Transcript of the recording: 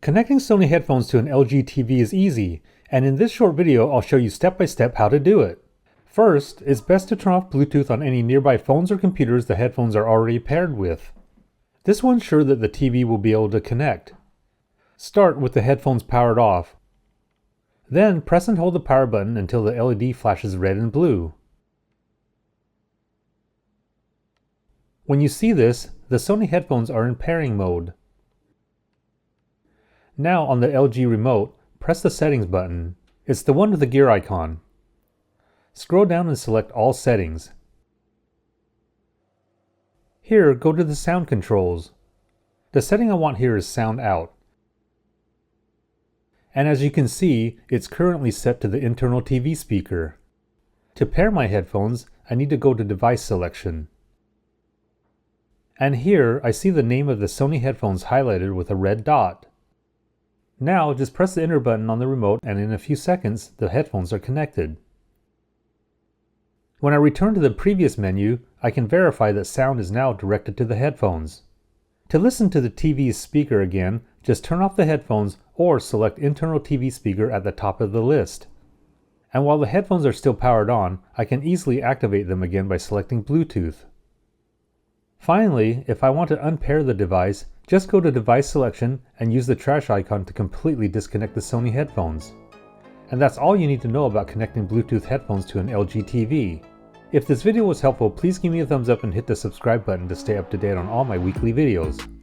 Connecting Sony headphones to an LG TV is easy, and in this short video I'll show you step by step how to do it. First, it's best to turn off Bluetooth on any nearby phones or computers the headphones are already paired with. This will ensure that the TV will be able to connect. Start with the headphones powered off. Then press and hold the power button until the LED flashes red and blue. When you see this, the Sony headphones are in pairing mode. Now on the LG remote, press the settings button. It's the one with the gear icon. Scroll down and select all settings. Here, go to the sound controls. The setting I want here is sound out. And as you can see, it's currently set to the internal TV speaker. To pair my headphones, I need to go to device selection. And here, I see the name of the Sony headphones highlighted with a red dot. Now, just press the enter button on the remote and in a few seconds, the headphones are connected. When I return to the previous menu, I can verify that sound is now directed to the headphones. To listen to the TV's speaker again, just turn off the headphones or select internal TV speaker at the top of the list. And while the headphones are still powered on, I can easily activate them again by selecting Bluetooth. Finally, if I want to unpair the device, just go to device selection and use the trash icon to completely disconnect the Sony headphones. And that's all you need to know about connecting Bluetooth headphones to an LG TV. If this video was helpful, please give me a thumbs up and hit the subscribe button to stay up to date on all my weekly videos.